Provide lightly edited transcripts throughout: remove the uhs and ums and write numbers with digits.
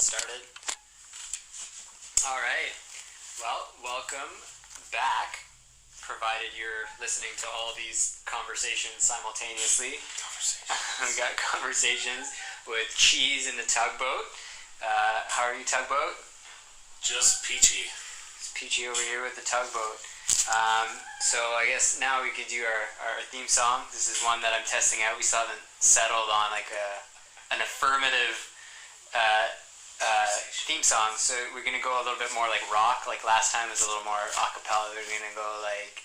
started. Alright, well, welcome back, provided you're listening to all these conversations simultaneously. We got conversations with Cheese in the Tugboat. How are you, Tugboat? Just peachy. It's peachy over here with the Tugboat. So I guess now we could do our theme song. This is one that I'm testing out. We still haven't settled on like an affirmative theme song, so we're gonna go a little bit more like rock. Like last time was a little more a cappella. We're gonna go like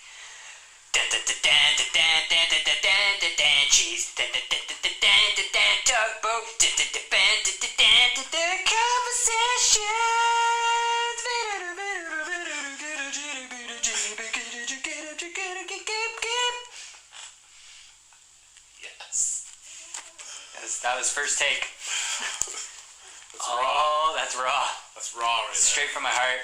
cheese, tugboat, Yes, that was first take. That's raw. That's raw. That's raw right Straight from my heart.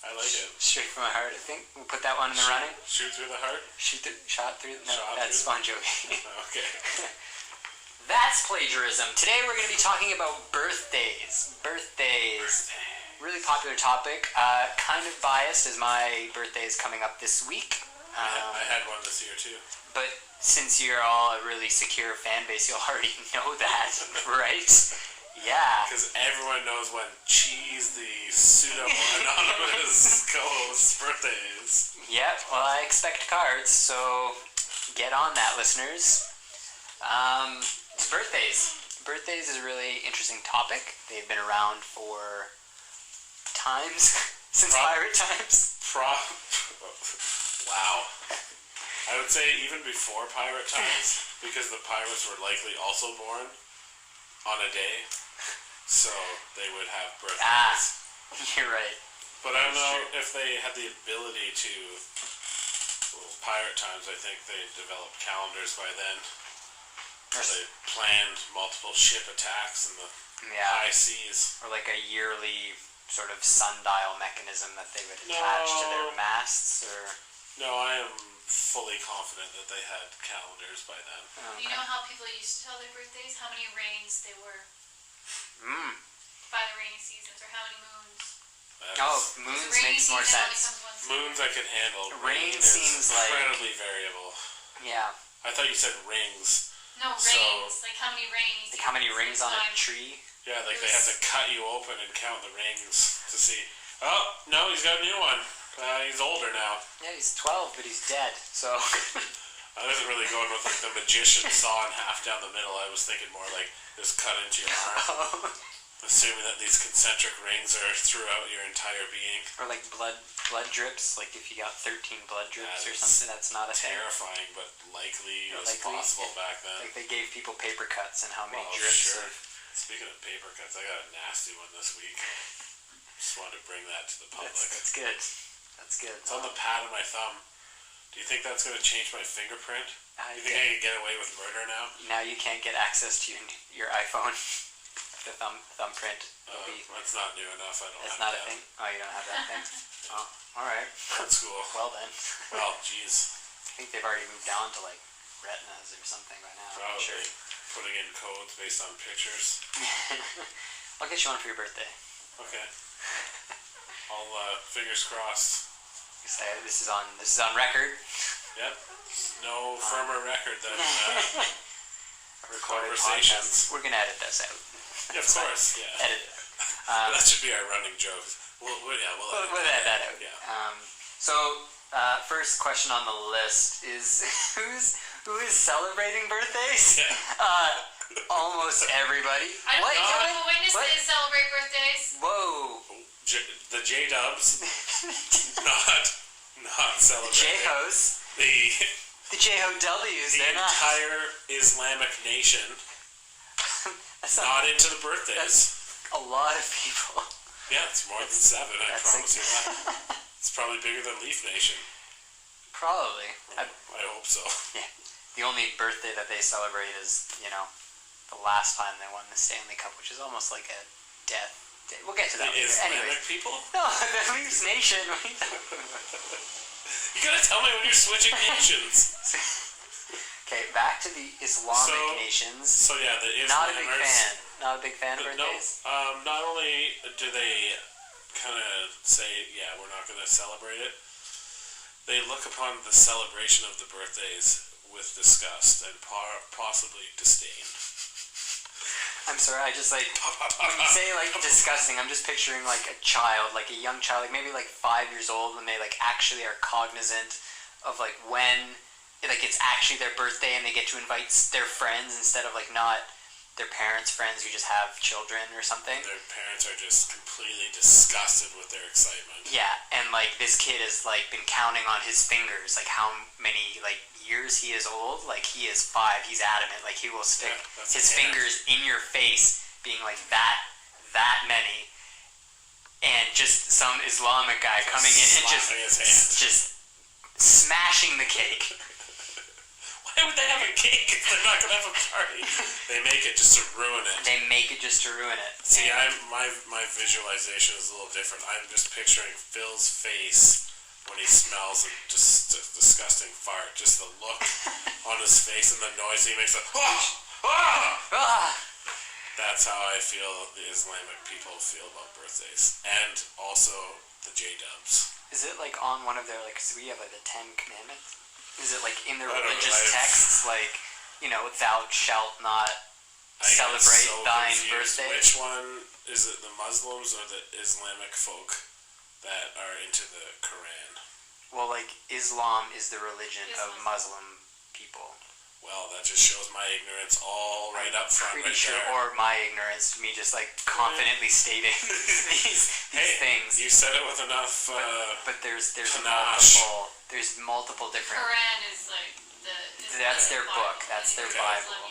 I like it. Straight from my heart, I think. We'll put that one in the running. Shoot through the heart? Shot through? No, Shot that's through? Bon Jovi. Okay. That's plagiarism. Today we're going to be talking about birthdays. Birthdays. Really popular topic. Kind of biased as my birthday is coming up this week. I had one this year too. But since you're all a really secure fan base, you'll already know that, right? Yeah. Because everyone knows when Cheese, the pseudo-anonymous co-host's birthday is. Yep, well, I expect cards, so get on that, listeners. Birthdays. Birthdays is a really interesting topic. They've been around for times, since pirate times. Wow. I would say even before pirate times, because the pirates were likely also born on a day, so they would have birthdays. You're right. But I don't know if they had the ability to. Well, pirate times, I think they developed calendars by then. They planned multiple ship attacks in the high seas. Or like a yearly sort of sundial mechanism that they would attach to their masts, or... No, I am fully confident that they had calendars by then. Okay. You know how people used to tell their birthdays? How many rains they were by the rainy seasons, or how many moons? Moons makes more sense. Moons I can handle. Rain seems is like... incredibly variable. Yeah. I thought you said rings. No, rains. Like how many rains? Like how many rings on a tree? Yeah, like they have to cut you open and count the rings to see. Oh, no, he's got a new one. He's older now. Yeah, he's 12, but he's dead, so... I wasn't really going with like the magician sawing half down the middle. I was thinking more like just cut into your arm. Assuming that these concentric rings are throughout your entire being. Or like blood drips, like if you got 13 blood drips or something, that's not a thing. Terrifying, but likely it was possible back then. Like they gave people paper cuts and how many drips of... Speaking of paper cuts, I got a nasty one this week. Just wanted to bring that to the public. That's good. That's good. It's on the pad of my thumb. Do you think that's going to change my fingerprint? Do you think I can get away with murder now? Now you can't get access to your iPhone. The thumbprint will be... That's not new enough. I don't have It's not that. a thing? Oh, you don't have that thing? Oh, alright. That's cool. Well then. Well, jeez. I think they've already moved on to like retinas or something by now. Probably. I'm sure. Putting in codes based on pictures. I'll get you one for your birthday. Okay. I'll fingers crossed. This is on record. Yep. No firmer record than Recorded conversations. podcast. We're gonna edit this out. Yeah, of course. Yeah. Edit it. That should be our running joke. We'll edit that out. Yeah. So first question on the list is who is celebrating birthdays? Yeah. Almost everybody. I don't think Jehovah's Witnesses celebrate birthdays. Whoa. The J-Dubs not celebrating. J-Hos. The J-O-Ws. The entire Islamic nation not into the birthdays. That's a lot of people. Yeah, it's more than 7. I promise you that. It's probably bigger than Leaf Nation. Probably. I hope so. Yeah. The only birthday that they celebrate is, the last time they won the Stanley Cup, which is almost like a death day. We'll get to that later. Islamic people? No, the Leafs Nation. You gotta tell me when you're switching nations. Okay, back to the Islamic nations. So yeah, the Islamers. Not a big fan. Not a big fan of No. birthdays? Not only do they kind of say, yeah, we're not going to celebrate it, they look upon the celebration of the birthdays with disgust and possibly disdain. I'm sorry, I just like, when you say like disgusting, I'm just picturing like a child, like a young child, like maybe like 5 years old, and they like actually are cognizant of like when like it's actually their birthday and they get to invite their friends instead of like not their parents' friends who just have children or something. Their parents are just completely disgusted with their excitement. Yeah, and like this kid has like been counting on his fingers like how many like years he is old. Like he is 5, he's adamant, like he will stick his fingers in your face, being like that many, and just some Islamic guy coming in and just smashing the cake. Why would they have a cake if they're not gonna have a party? They make it just to ruin it. See, my visualization is a little different. I'm just picturing Phil's face when he smells a disgusting fart. Just the look on his face and the noise he makes. That's how I feel the Islamic people feel about birthdays, and also the J-dubs. Is it like on one of their like? Cause we have like the 10 Commandments. Is it like in their religious texts, like, you know, thou shalt not celebrate thine birthday? Which one is it? The Muslims or the Islamic folk that are into the Quran? Well, like Islam is the religion of Muslim people. Well, that just shows my ignorance all right up front. Pretty sure, or my ignorance, me just like confidently stating these things. You said it with enough. But there's panache. multiple different. Quran is like that's their book. That's their Bible.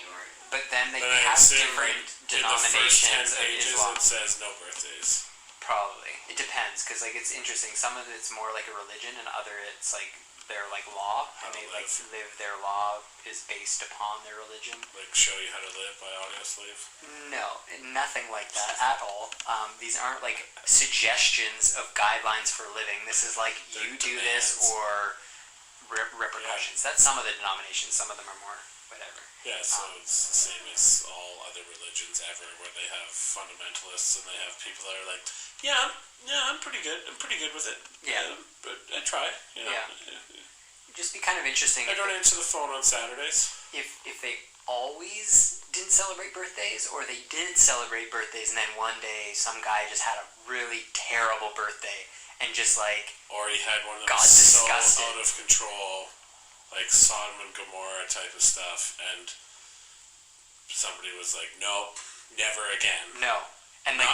But then they have different denominations of Islam. It says no birthdays. Probably. It depends, because like it's interesting. Some of it's more like a religion, and other it's like their like law, and they like live their law is based upon their religion. Like show you how to live by audio slave? No, nothing like that at all. These aren't like suggestions of guidelines for living. This is like you do this or repercussions. Yeah. That's some of the denominations. Some of them are more whatever. Yeah, so it's the same as all other religions ever, where they have fundamentalists and they have people that are like, I'm pretty good. I'm pretty good with it. Yeah, but I try. You know. Yeah. It'd just be kind of interesting. I don't answer the phone on Saturdays. If they always didn't celebrate birthdays, or they did celebrate birthdays, and then one day some guy just had a really terrible birthday and just like, or he had one that got was disgusted. So out of control, like Sodom and Gomorrah type of stuff, and somebody was like, nope, never again. No. And like,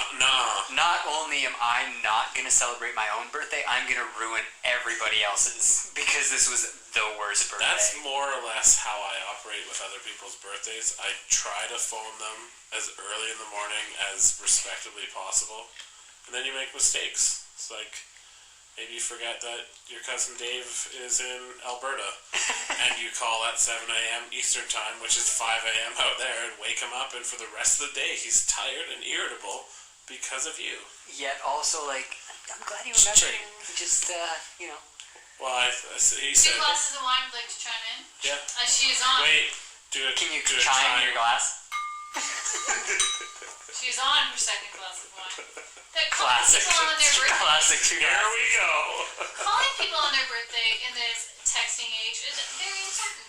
not only am I not going to celebrate my own birthday, I'm going to ruin everybody else's, because this was the worst birthday. That's more or less how I operate with other people's birthdays. I try to phone them as early in the morning as respectably possible, and then you make mistakes. It's like, maybe you forget that your cousin Dave is in Alberta, and you call at 7 a.m. Eastern Time, which is 5 a.m. out there, and wake him up, and for the rest of the day, he's tired and irritable because of you. Yet also, like, I'm glad you remembered. Just, you know. Well, he said... 2 glasses of wine would like to chime in. Yeah. She is on. Wait, Can you chime in your glass? She's on her second glass of wine. Classic. Classic. Here we go. Calling people on their birthday in this texting age is very important.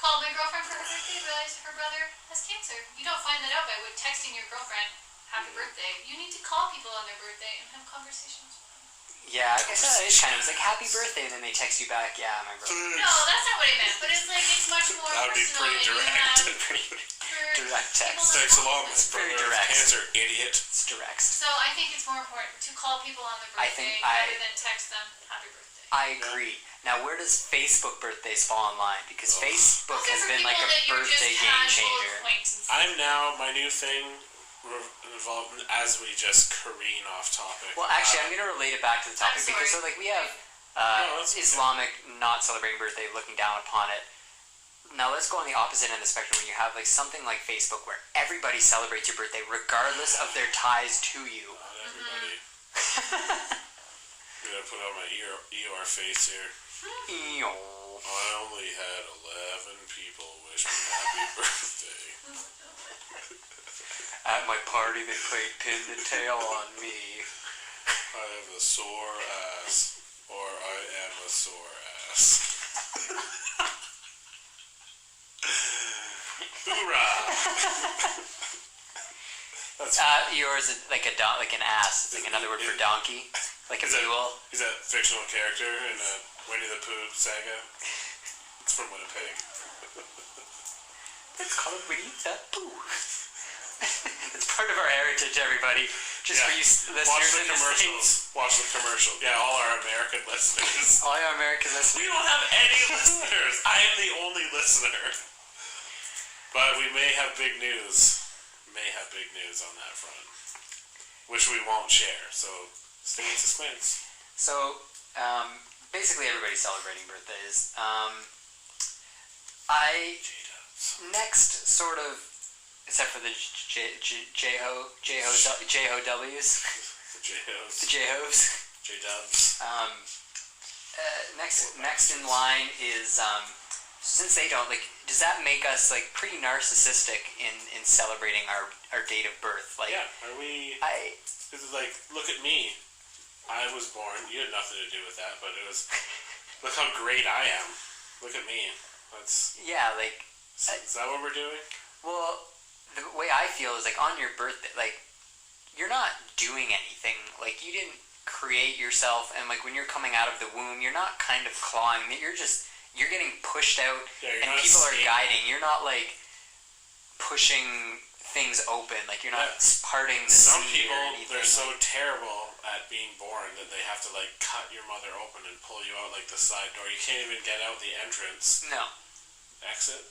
Called my girlfriend for her birthday, realized her brother has cancer. You don't find that out by texting your girlfriend happy birthday. You need to call people on their birthday and have conversations with them. Yeah, I guess that is kind of, it's like happy birthday, and then they text you back, yeah, my birthday. No, that's not what I meant, but it's like, it's much more that would be personal. pretty direct. Direct text. Thanks a lot, It's very brother direct. Cancer, idiot. It's direct. So I think it's more important to call people on their birthday rather than text them happy birthday. I agree. Now, where does Facebook birthdays fall in line? Because Facebook has been like a birthday game changer. I'm now, my new thing, involved as we just careen off topic. Well, actually, I'm going to relate it back to the topic, because so like we have Islamic not celebrating birthday, looking down upon it. Now let's go on the opposite end of the spectrum, when you have like something like Facebook where everybody celebrates your birthday regardless of their ties to you. Not everybody. I'm gonna put on my Eeyore face here. I only had 11 people wish me happy birthday. At my party, they played pin the tail on me. I have a sore ass, or I am a sore ass. Hoorah! That's Yours is like like an ass. It's like another word for donkey. Like a mule. Is that a fictional character in a Winnie the Pooh saga? It's from Winnipeg. It's called Winnie the Pooh. It's part of our heritage, everybody. Just for you listeners Watch the in the commercials. States. Watch the commercial. Yeah, all our American listeners. All our American We listeners. don't have any listeners. I am the only listener. But we may have big news. May have big news on that front, which we won't share. So stay in suspense. So, basically everybody's celebrating birthdays. Next sort of, except for the J-Ho-W's. The J-Ho's. J-Dubs. Next in line is, since they don't, like, does that make us, like, pretty narcissistic in celebrating our date of birth? Like, Yeah, are we... This is like, look at me. I was born. You had nothing to do with that, but it was... Look how great I am. Look at me. That's... Yeah, like... Is that what we're doing? Well, the way I feel is, like, on your birthday, like, you're not doing anything. Like, you didn't create yourself, and, like, when you're coming out of the womb, you're not kind of clawing. You're getting pushed out, and people are guiding. You're not, like, pushing things open. Like, you're not parting the sea. Some people, or anything. they're so terrible at being born that they have to, like, cut your mother open and pull you out, like, the side door. You can't even get out the entrance. No. Exit?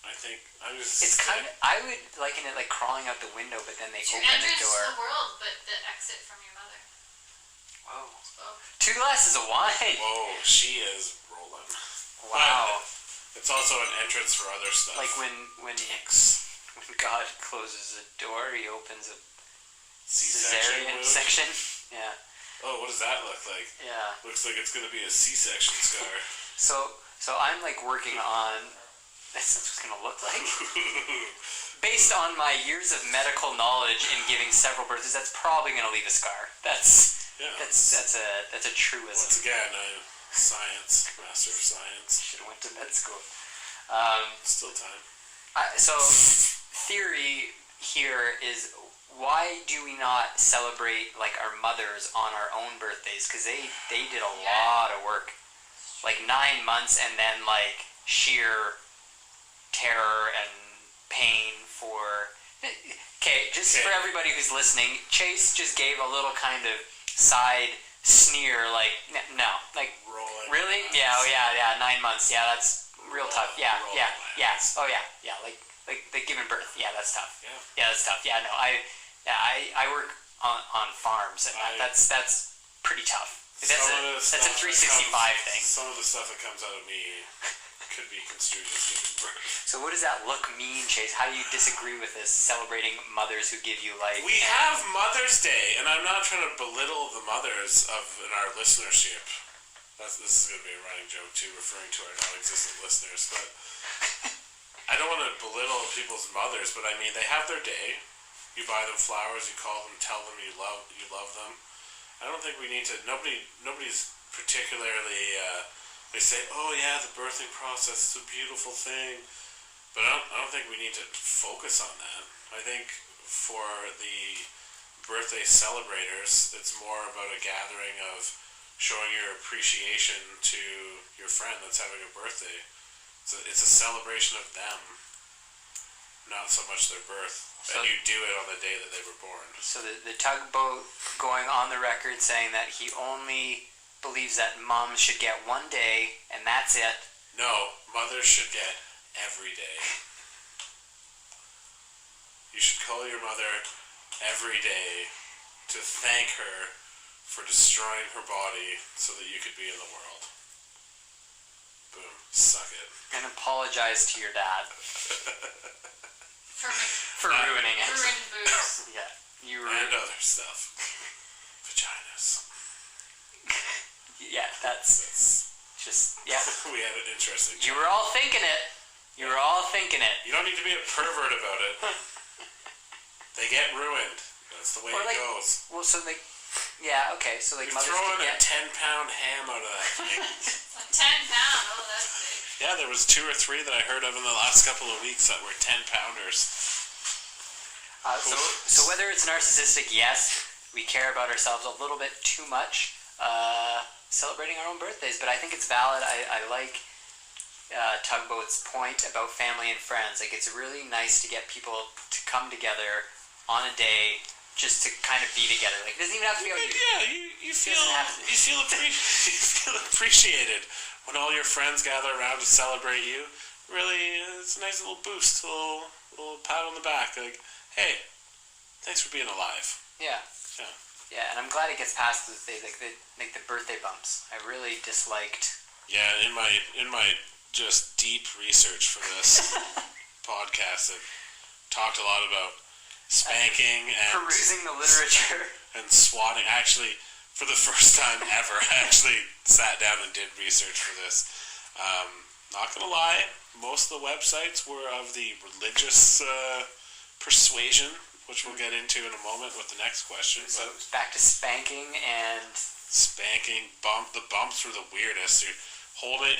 I think, it's kind of, I would liken it like crawling out the window, but then they It's your open the entrance door. to the world, but the exit from your mother. Whoa. Oh. 2 glasses of wine. Whoa, she is rolling. Wow. But it's also an entrance for other stuff. Like when God closes a door, he opens a cesarean section. Yeah. Oh, what does that look like? Yeah. Looks like it's gonna be a C-section scar. So I'm like working on. That's what it's gonna look like. Based on my years of medical knowledge in giving several birthdays, that's probably gonna leave a scar. That's a truism. Once again, I'm master of science. Should have went to med school. Still time. So theory here is, why do we not celebrate like our mothers on our own birthdays? Because they did a lot of work, like 9 months, and then like sheer terror and pain for... Okay, for everybody who's listening, Chase just gave a little kind of side sneer, like, no, like, Rolling really? eyes. Yeah, 9 months, yeah, that's real tough, yeah, oh yeah, like giving birth, yeah, that's tough, yeah, that's tough, yeah, no, I work on farms, and that's pretty tough. That's a 365 thing. Some of the stuff that comes out of me could be construed as giving birth. So what does that look mean, Chase? How do you disagree with this, celebrating mothers who give you life? We have Mother's Day, and I'm not trying to belittle the mothers in our listenership. This is going to be a running joke, too, referring to our non-existent listeners, but I don't want to belittle people's mothers, but I mean, they have their day. You buy them flowers, you call them, tell them you love them. I don't think we need to, nobody's particularly, they say, oh yeah, the birthing process is a beautiful thing, but I don't think we need to focus on that. I think for the birthday celebrators, it's more about a gathering of showing your appreciation to your friend that's having a birthday. It's a celebration of them, not so much their birth. And you do it on the day that they were born. So the Tugboat going on the record saying that he only believes that moms should get 1 day, and that's it. No, mothers should get every day. You should call your mother every day to thank her for destroying her body so that you could be in the world. Boom. Suck it. And apologize to your dad. For ruining it. Ruined boobs. Yeah. And other stuff. Vaginas. Yeah, that's just, yeah. We had an interesting You were all thinking it. You were all thinking it. You don't need to be a pervert about it. They They get ruined. That's the way it goes. Well, so like, yeah, okay. So like, you're throwing a 10-pound ham out of that thing. 10 pound. Oh, that's big. Yeah, there was 2 or 3 that I heard of in the last couple of weeks that were 10-pounders. So whether it's narcissistic, yes, we care about ourselves a little bit too much, celebrating our own birthdays. But I think it's valid. I like Tugboat's point about family and friends. Like, it's really nice to get people to come together on a day just to kind of be together. Like, it doesn't even have to be. You feel appreciated when all your friends gather around to celebrate you. Really, it's a nice little boost, a little pat on the back. Like, hey, thanks for being alive. Yeah. And I'm glad it gets past those days, like the birthday bumps. I really disliked. Yeah, in my just deep research for this podcast, I talked a lot about spanking and perusing the literature and swatting. Actually, for the first time ever, I actually sat down and did research for this. Not gonna lie, most of the websites were of the religious persuasion, which we'll get into in a moment with the next question. So back to spanking and the bumps were the weirdest. You're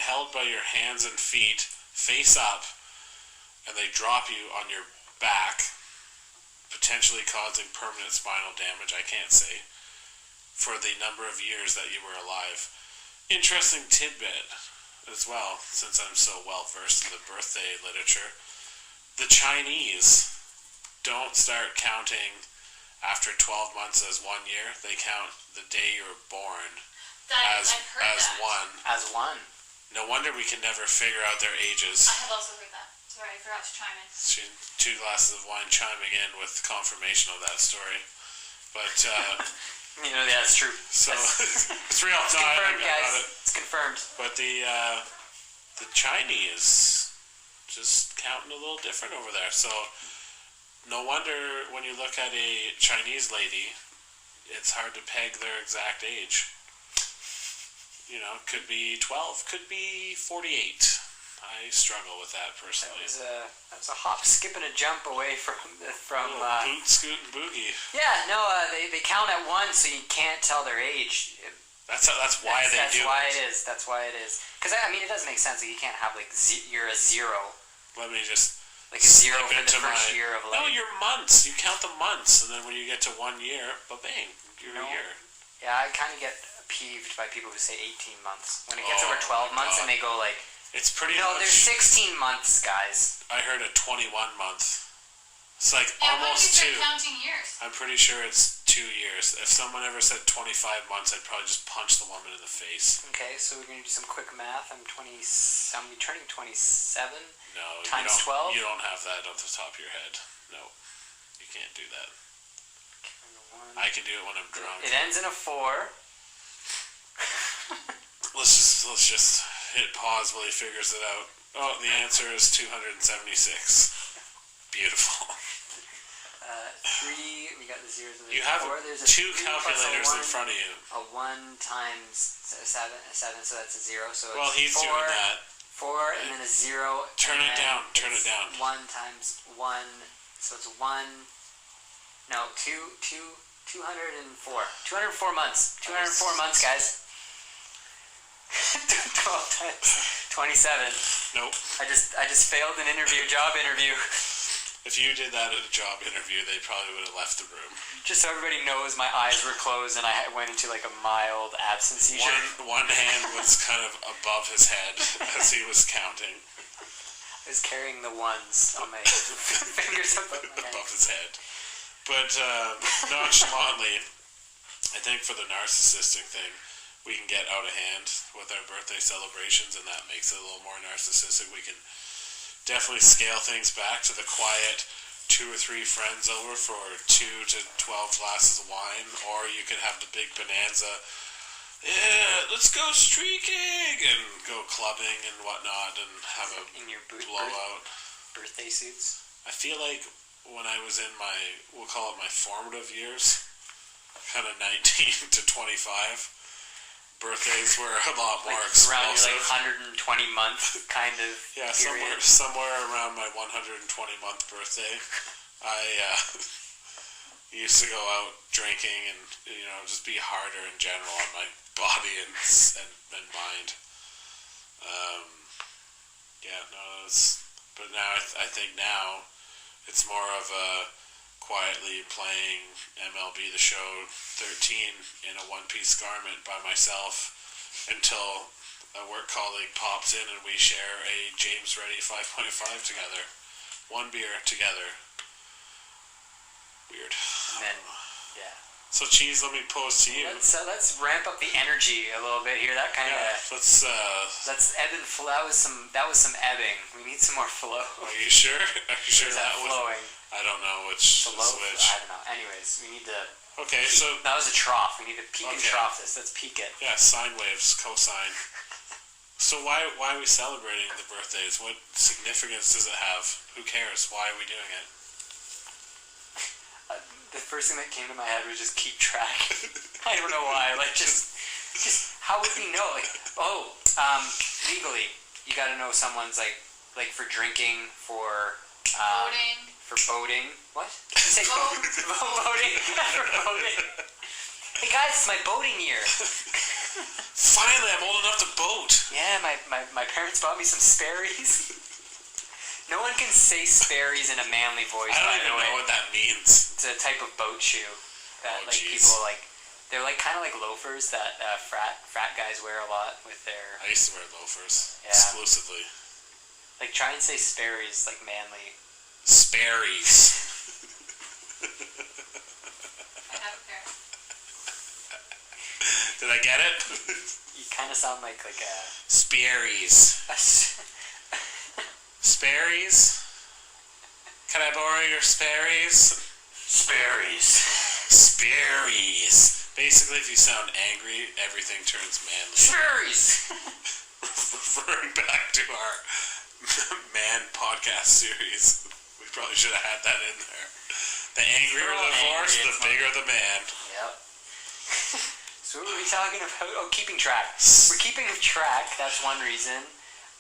held by your hands and feet face up, and they drop you on your back, potentially causing permanent spinal damage. I can't say, for the number of years that you were alive. Interesting tidbit as well, since I'm so well versed in the birthday literature. The Chinese don't start counting after 12 months as 1 year. They count the day you were born as one. As one. No wonder we can never figure out their ages. I have also heard that. Sorry, I forgot to chime in. 2 glasses of wine chiming in with confirmation of that story. But, that's true. So, it's real. It's confirmed, guys. It's confirmed. But the Chinese just counting a little different over there. So, no wonder when you look at a Chinese lady, it's hard to peg their exact age. Could be 12, could be 48. I struggle with that personally. That was a hop, skip, and a jump away from boot, scoot, and boogie. Yeah, no, they count at 1, so you can't tell their age. That's why they do it. That's why it is. Because it doesn't make sense. Like, you can't have you're a 0. Let me just like a 0 for the first year of life. No, you're months. You count the months, and then when you get to 1 year, bang, you're a year. Yeah, I kind of get peeved by people who say 18 months. When it gets over 12 months, and they go like, it's pretty no, much, there's 16 months, guys. I heard a 21 month. It's like almost 2. When did you start counting years? I'm pretty sure it's 2 years. If someone ever said 25 months, I'd probably just punch the woman in the face. Okay, so we're going to do some quick math. I'm turning 27. No, times 12? You don't have that off the top of your head. No, you can't do that. I can do it when I'm drunk. It ends in a 4. Let's just hit pause while he figures it out. Oh, the answer is 276. Beautiful. 3, we got the zeros and the You have 4. There's a 2 calculators in front of you. A 1 times 7, so that's a 0. So well, he's 4, doing that. 4 and then a 0. Turn it down. 1 times 1, so it's 1. No, 204. 204 months. 204 months, guys. 12 times 27. Nope. I just failed an job interview. If you did that at a job interview, they probably would have left the room. Just so everybody knows, my eyes were closed and I went into like a mild absence seizure. One hand was kind of above his head as he was counting. I was carrying the ones on my fingers above his head. But nonchalantly, I think for the narcissistic thing, we can get out of hand with our birthday celebrations, and that makes it a little more narcissistic. We can definitely scale things back to the quiet 2 or 3 friends over for 2 to 12 glasses of wine, or you could have the big bonanza. Yeah, let's go streaking and go clubbing and whatnot, and have a in your blowout. Birthday suits. I feel like when I was in we'll call it my formative years, kind of 19 to 25. Birthdays were a lot more explosive. Around your 120 month kind of period. somewhere around my 120 month birthday, used to go out drinking and, just be harder in general on my body and mind. But now I think now it's more of a quietly playing MLB The Show 13 in a one-piece garment by myself until a work colleague pops in and we share a James Ready 5.5 together. One beer together. Weird. And then, yeah. So, Cheese, let me pose to you. Let's ramp up the energy a little bit here. That kind of let's ebb and flow. That was some ebbing. We need some more flow. Are you sure? Are you sure that was flowing? I don't know which the low, switch. I don't know. Anyways, we need to. Okay, peak. so that was a trough. We need to peak and trough this. Let's peak it. Yeah, sine waves, cosine. So why are we celebrating the birthdays? What significance does it have? Who cares? Why are we doing it? The first thing that came to my head was just keep track. I don't know why. Like just how would we know? Like legally, you got to know someone's like for drinking, for voting. For boating. What? Did you say voting? For boating. Hey guys, it's my boating year. Finally, I'm old enough to boat. Yeah, my parents bought me some Sperry's. No one can say Sperry's in a manly voice. I don't even know what that means. It's a type of boat shoe that people like. They're like kind of like loafers that frat guys wear a lot with their. I used to wear loafers exclusively. Like try and say Sperry's like manly. Sperry's. I have a pair. Did I get it? You kind of sound like a. Sperry's. Sperry's? Can I borrow your Sperry's? Sperry's. Sperry's. Basically, if you sound angry, everything turns manly. Sperry's. Referring back to our man podcast series, we probably should have had that in there. The angrier the horse, the bigger the man. Yep. So what were we talking about? Oh, keeping track. We're keeping track. That's one reason.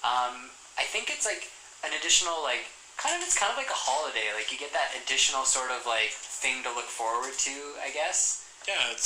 I think it's like an additional it's kind of like a holiday. Like you get that additional sort of like thing to look forward to, I guess. Yeah, it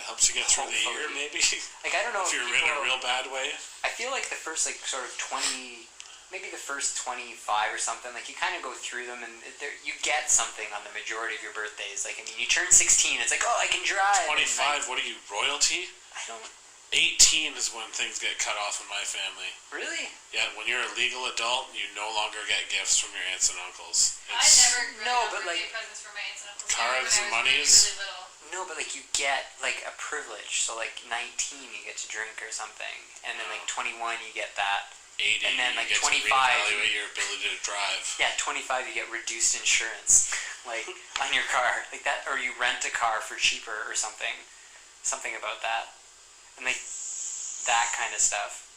helps you get through the year, maybe. Like I don't know if you're in a real bad way. I feel like the first sort of 20, maybe the first 25 or something. Like you kind of go through them and you get something on the majority of your birthdays. Like I mean, you turn 16, it's like I can drive. 25. What are you, royalty? I don't. 18 is when things get cut off in my family. Really? Yeah, when you're a legal adult, you no longer get gifts from your aunts and uncles. I never got birthday presents from my aunts and uncles. Cards and monies? Really little. No, but like you get like a privilege. So like 19 you get to drink or something, and then like 21 you get that. 80 and then like you get 25 to reevaluate your ability to drive. Yeah, 25 you get reduced insurance, like on your car, like that, or you rent a car for cheaper or something about that, and like that kind of stuff.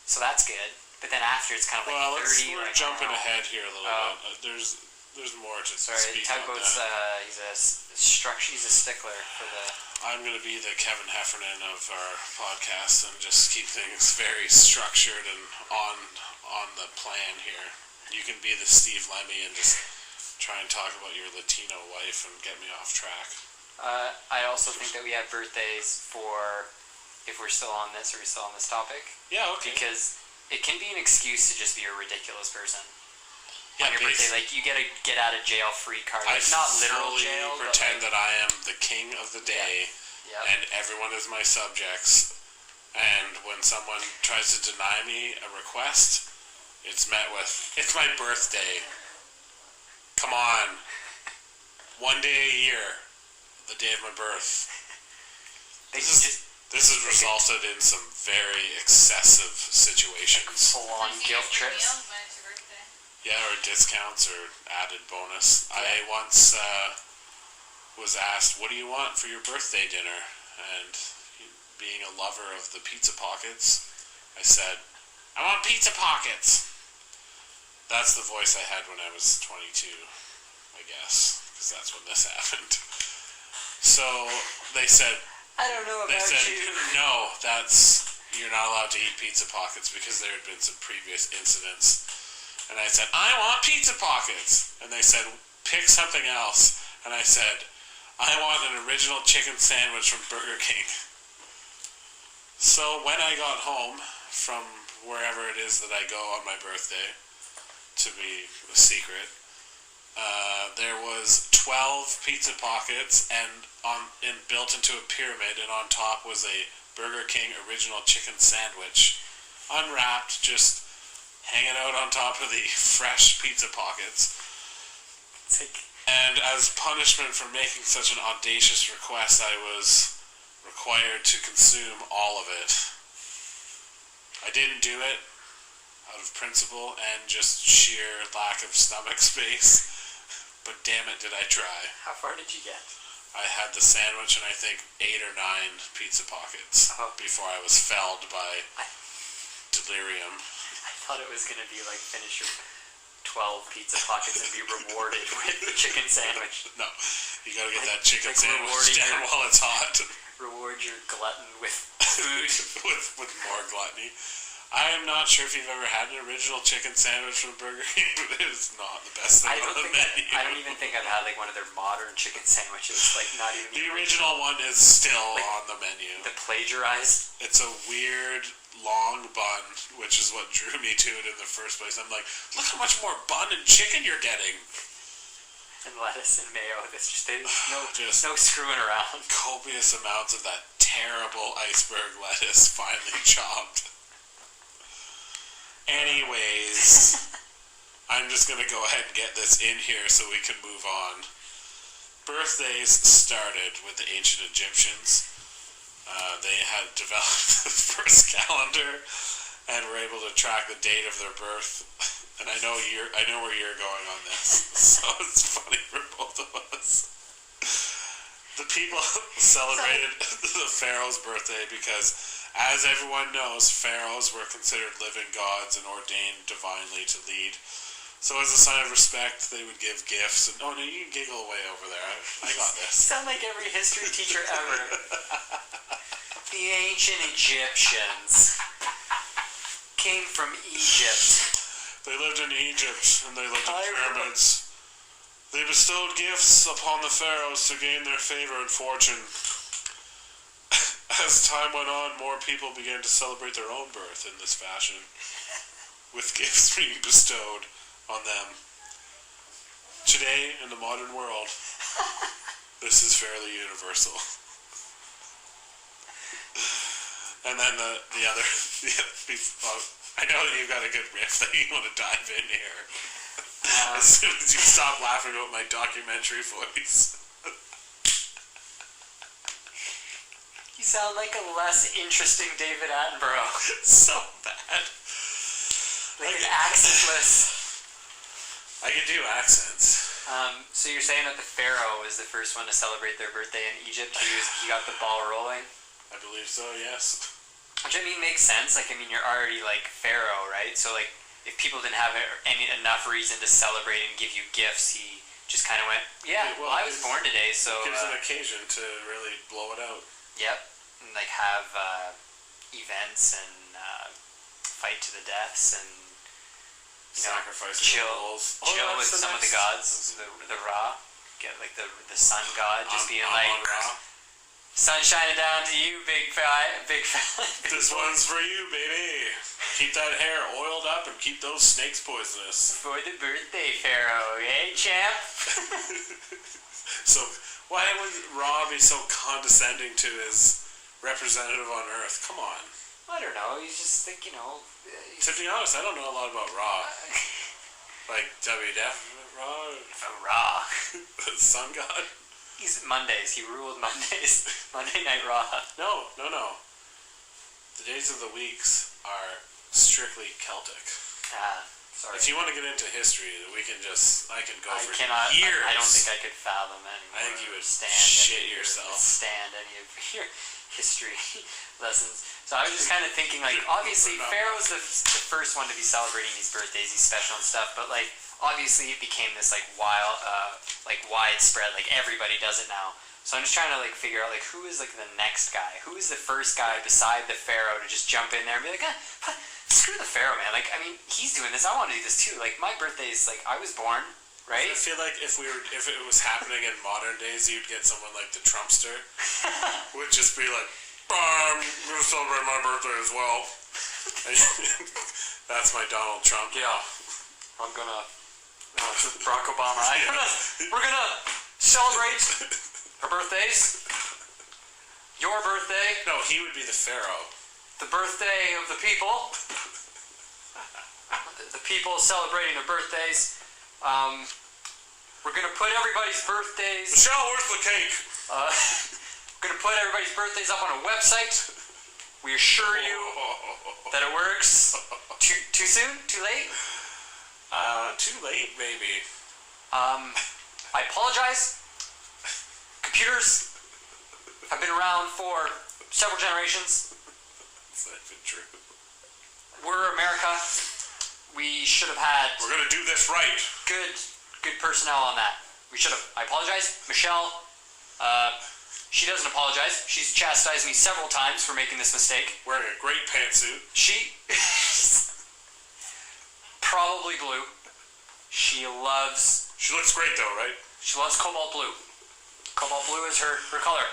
So that's good. But then after it's kind of like 30. We're jumping ahead here a little bit. There's more to speak Tugboat's, on that. he's a stickler for the... I'm going to be the Kevin Heffernan of our podcast and just keep things very structured and on the plan here. You can be the Steve Lemmy and just try and talk about your Latino wife and get me off track. I also think that we have birthdays for, if we're still on this, are we still on this topic? Yeah, okay. Because it can be an excuse to just be a ridiculous person. Yeah, on your birthday, like you get a get out of jail free card. Like not literal jail. I pretend that I am the king of the day, and everyone is my subjects. And when someone tries to deny me a request, it's met with, "It's my birthday. Come on, one day a year, the day of my birth." This has resulted in some very excessive situations. Full-on guilt trips. Yeah, or discounts or added bonus. Yeah. I once was asked, "What do you want for your birthday dinner?" And being a lover of the pizza pockets, I said, "I want pizza pockets." That's the voice I had when I was 22, I guess, because that's when this happened. So they said, "I don't know about you." "No, you're not allowed to eat pizza pockets," because there had been some previous incidents. And I said, "I want pizza pockets." And they said, pick something else. And I said, I want an original chicken sandwich from Burger King. So when I got home from wherever it is that I go on my birthday, to be a secret, there was 12 pizza pockets and built into a pyramid, and on top was a Burger King original chicken sandwich, unwrapped, just hanging out on top of the fresh pizza pockets. And as punishment for making such an audacious request, I was required to consume all of it. I didn't do it out of principle and just sheer lack of stomach space, but damn it, did I try. How far did you get? I had the sandwich and I think 8 or 9 pizza pockets before I was felled by delirium. I thought it was going to be like finish your 12 pizza pockets and be rewarded with the chicken sandwich. No, you gotta get that chicken sandwich down while it's hot. Reward your glutton with food. with more gluttony. I am not sure if you've ever had an original chicken sandwich from Burger King, but it is not the best thing on the menu. I don't even think I've had like one of their modern chicken sandwiches. Like not even the original one is still like, on the menu. The plagiarized. It's a weird long bun, which is what drew me to it in the first place. I'm like, look how much more bun and chicken you're getting. And lettuce and mayo. It's just no screwing around. Copious amounts of that terrible iceberg lettuce finely chopped. Anyways, I'm just going to go ahead and get this in here so we can move on. Birthdays started with the ancient Egyptians. They had developed the first calendar and were able to track the date of their birth. And I know where you're going on this, so it's funny for both of us. The people celebrated the pharaoh's birthday because, as everyone knows, pharaohs were considered living gods and ordained divinely to lead. So as a sign of respect, they would give gifts. And, oh no, you can giggle away over there. I got this. You sound like every history teacher ever. The ancient Egyptians came from Egypt. They lived in Egypt, and they lived in pyramids. They bestowed gifts upon the pharaohs to gain their favor and fortune. As time went on, more people began to celebrate their own birth in this fashion, with gifts being bestowed on them. Today, in the modern world, this is fairly universal. And then the other... I know that you've got a good riff that you want to dive in here. As soon as you stop laughing about my documentary voice. You sound like a less interesting David Attenborough. So bad. Like an accentless. I can do accents. So you're saying that the pharaoh was the first one to celebrate their birthday in Egypt? He got the ball rolling? I believe so, yes. Which I mean makes sense. Like, I mean, you're already like pharaoh, right? So like, if people didn't have enough reason to celebrate and give you gifts, he just kind of went, yeah, well, I was born today, so... It gives an occasion to really blow it out. Yep. And like have events and fight to the deaths and sacrifice chill with some of the gods, the Ra, get like the sun god, just being like, sun shining down to you, big fella. This one's for you, baby. Keep that hair oiled up and keep those snakes poisonous. For the birthday, pharaoh, eh, champ? So why would Ra be so condescending to his representative on Earth? Come on. I don't know. He's just like, To be honest, I don't know a lot about Ra. Like WWF Ra. The sun god? He's Mondays. He ruled Mondays. Monday Night Raw. No. The days of the weeks are strictly Celtic. Sorry. If you want to get into history, I can go for I years. don't think I could fathom anymore. I think you would shit yourself. Stand any of your history lessons. So I was just kind of thinking, like, obviously, Pharaoh's the first one to be celebrating these birthdays, he's special and stuff, but, like, obviously it became this, like, widespread, like, everybody does it now. So I'm just trying to, like, figure out, like, who is, like, the next guy? Who is the first guy beside the Pharaoh to just jump in there and be like, screw the Pharaoh, man. Like, I mean, he's doing this. I want to do this, too. Like, my birthday is, like, I was born right? I feel like if it was happening in modern days, you'd get someone like the Trumpster, would just be like, I'm gonna celebrate my birthday as well. That's my Donald Trump. Yeah, I'm gonna. Barack Obama. We're gonna celebrate our birthdays. Your birthday. No, he would be the Pharaoh. The birthday of the people. The people celebrating their birthdays. We're gonna put everybody's birthdays. Michelle, where's the cake? We're gonna put everybody's birthdays up on a website. We assure you that it works. Too soon? Too late? Too late, maybe. I apologize. Computers have been around for several generations. It's not even true. We're America. We should have had We're gonna do this right. good personnel on that. We should have. I apologize. Michelle, she doesn't apologize. She's chastised me several times for making this mistake. Wearing a great pantsuit. She probably blue. She loves looks great though, right? cobalt blue. Cobalt blue is her color.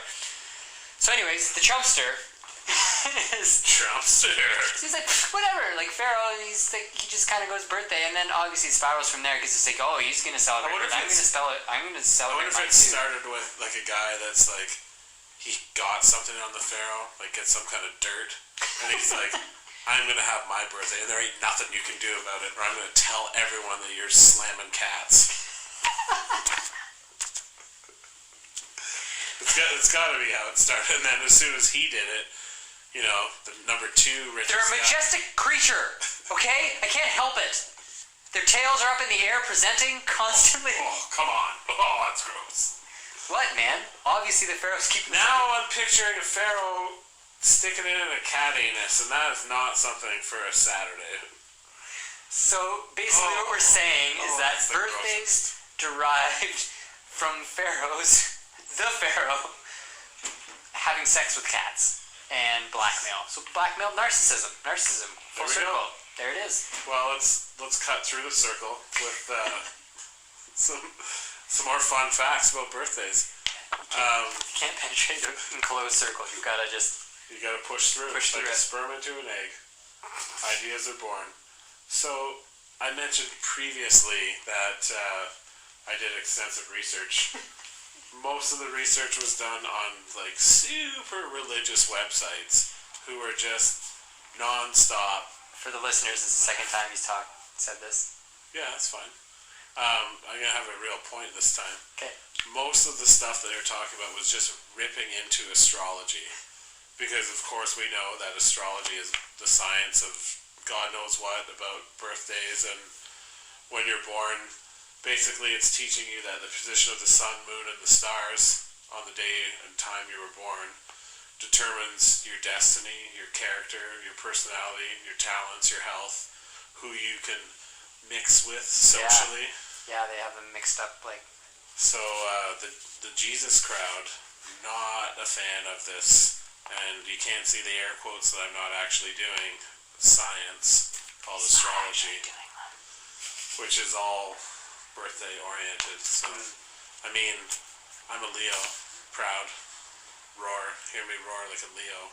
So anyways, the Trumpster is Trumpster. he's like, whatever, like Pharaoh, he just kind of goes birthday, and then obviously it spirals from there because it's like, oh, he's gonna celebrate it. I'm gonna celebrate. I wonder if it started with like a guy that's like, he got something on the Pharaoh, like get some kind of dirt, and he's like, I'm gonna have my birthday, and there ain't nothing you can do about it, or I'm gonna tell everyone that you're slamming cats. It's gotta be how it started, and then as soon as he did it, you know, the number 2 richest They're a majestic creature, okay? I can't help it. Their tails are up in the air, presenting constantly. Oh, come on. Oh, that's gross. What, man? Obviously the Pharaoh's keeping the Now I'm picturing a Pharaoh sticking it in a cat anus, and that is not something for a Saturday. So basically what we're saying is that birthdays derived from pharaohs, the pharaoh, having sex with cats and blackmail. So blackmail, narcissism, full circle. There it is. Well, let's cut through the circle with some more fun facts about birthdays. You can't penetrate the enclosed circle. You gotta push through Push like through a it. sperm into an egg. Ideas are born. So I mentioned previously that I did extensive research. Most of the research was done on like super religious websites who were just non-stop. For the listeners, it's the second time he's said this. Yeah, that's fine. I'm gonna have a real point this time. Okay. Most of the stuff that they were talking about was just ripping into astrology, because of course we know that astrology is the science of God knows what about birthdays, and when you're born, basically it's teaching you that the position of the sun, moon, and the stars on the day and time you were born determines your destiny, your character, your personality, your talents, your health, who you can mix with socially. Yeah, they have them mixed up like. So the Jesus crowd, not a fan of this, and you can't see the air quotes that I'm not actually doing. Science called astrology, which is all birthday oriented. So I mean, I'm a Leo, proud. Roar, hear me roar like a Leo.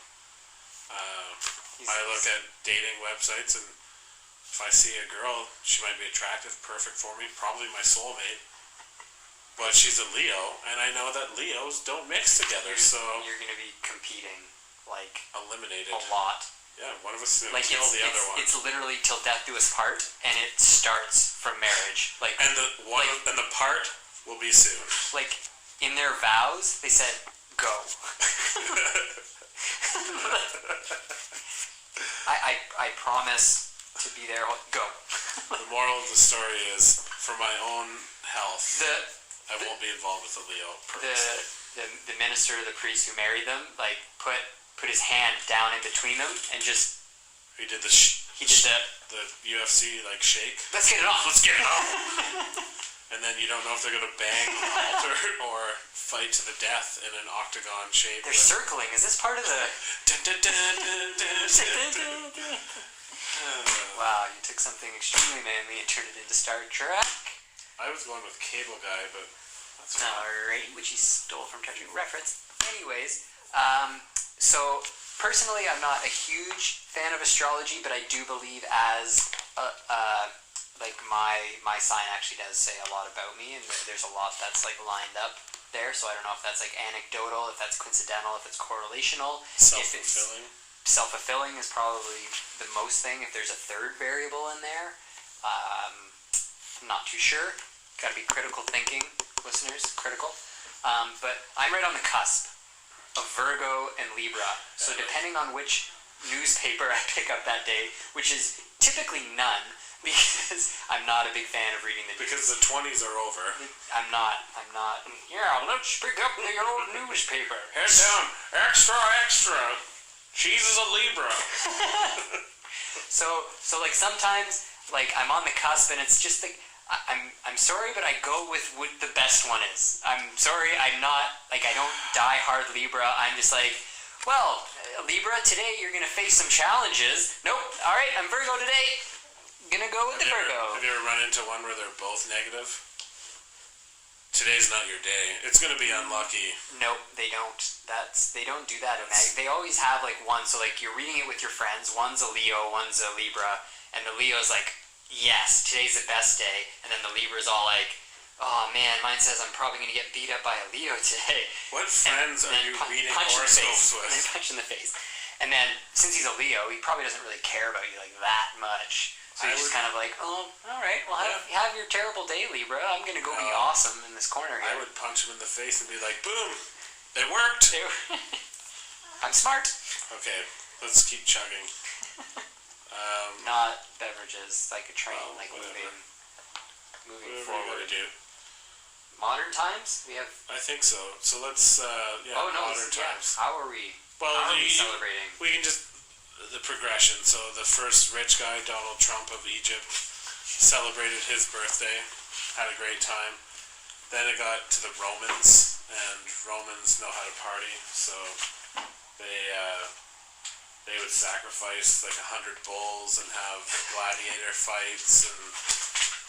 I look at dating websites, and if I see a girl, she might be attractive, perfect for me, probably my soulmate. But she's a Leo, and I know that Leos don't mix together, so You're gonna be competing like eliminated. a lot. Yeah, one of us is gonna Like kill the other one. It's literally till death do us part, and it starts from marriage. Like And the part will be soon. like in their vows, they said go. I promise to be there. Go. The moral of the story is, for my own health, I won't be involved with the Leo person. The minister, the priest who married them, like put his hand down in between them and just He did the UFC like shake. let's get it off. Let's get it off. And then you don't know if they're gonna bang the altar or fight to the death in an octagon shape. They're circling. Is this part of the? Wow, you took something extremely manly and turned it into Star Trek. I was going with Cable Guy, but that's fine. Alright, which he stole from Touching Reference. Anyways, so personally, I'm not a huge fan of astrology, but I do believe as like my sign actually does say a lot about me, and there's a lot that's like lined up there. So I don't know if that's like anecdotal, if that's coincidental, if it's correlational. Self-fulfilling. Self-fulfilling is probably the most thing. If there's a third variable in there, I'm not too sure. Got to be critical thinking, listeners. Critical. But I'm right on the cusp of Virgo and Libra. So depending on which newspaper I pick up that day, which is typically none, because I'm not a big fan of reading the news. Because the 20s are over. I'm not. Yeah, let's pick up the old newspaper. Head down. Extra, extra. Cheese is a Libra. So like sometimes, like I'm on the cusp, and it's just like I'm sorry, but I go with what the best one is. I'm sorry, I'm not like I don't die hard Libra. I'm just like, well, Libra, today you're gonna face some challenges. Nope. All right, I'm Virgo today. Gonna go with the Virgo. Have you ever run into one where they're both negative? Today's not your day. It's gonna be unlucky. Nope, they don't. They don't do that. They always have like one. So like you're reading it with your friends. One's a Leo, one's a Libra, and the Leo's like, yes, today's the best day, and then the Libra's all like, oh man, mine says I'm probably gonna get beat up by a Leo today. What friends are you reading horoscopes with? And then punch in the face. And then since he's a Leo, he probably doesn't really care about you like that much. So he's just kind of like, oh, all right, well, have your terrible day, Libra. I'm going to go be awesome in this corner here. I would punch him in the face and be like, boom, it worked. I'm smart. Okay, let's keep chugging. Not beverages, like a train, like whatever. moving Whatever forward. you gotta do. Modern times? We have... I think so. So let's, modern times. How are we? Well, how are we celebrating? We can just... The progression. So the first rich guy, Donald Trump of Egypt, celebrated his birthday, had a great time. Then it got to the Romans, and Romans know how to party, so they would sacrifice like 100 bulls and have gladiator fights, and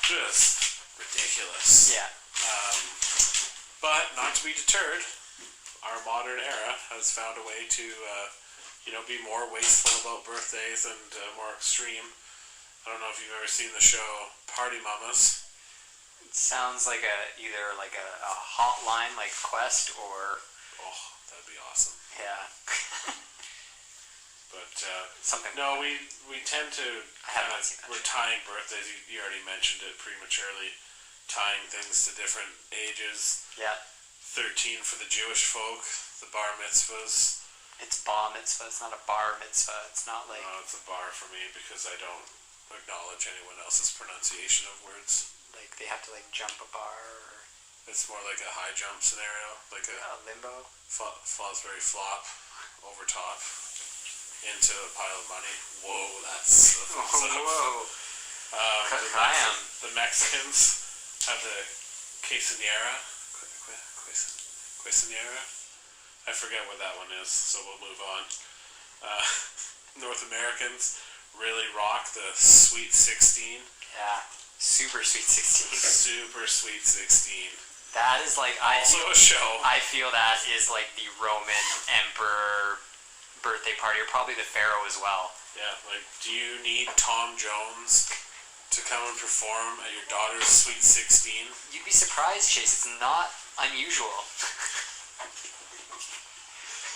just ridiculous. Yeah. But not to be deterred, our modern era has found a way to be more wasteful about birthdays and more extreme. I don't know if you've ever seen the show Party Mamas. It sounds like either like a hotline like Quest or... Oh, that'd be awesome. Yeah. But something. No, we tend to we're tying birthdays. You already mentioned it prematurely, tying things to different ages. Yeah. 13 for the Jewish folk, the bar mitzvahs. It's bar mitzvah. It's not a bar mitzvah. It's not like... No, it's a bar for me because I don't acknowledge anyone else's pronunciation of words. Like they have to like jump a bar or... It's more like a high jump scenario, like a limbo. Fosbury flop over top into a pile of money. Whoa, that's whoa. The Mexicans have the quesadilla. I forget what that one is, so we'll move on. North Americans really rock the Sweet 16. Yeah, super Sweet 16. Super Sweet 16. That is like a show. I feel that is like the Roman emperor birthday party, or probably the pharaoh as well. Yeah, like, do you need Tom Jones to come and perform at your daughter's Sweet 16? You'd be surprised, Chase. It's not unusual.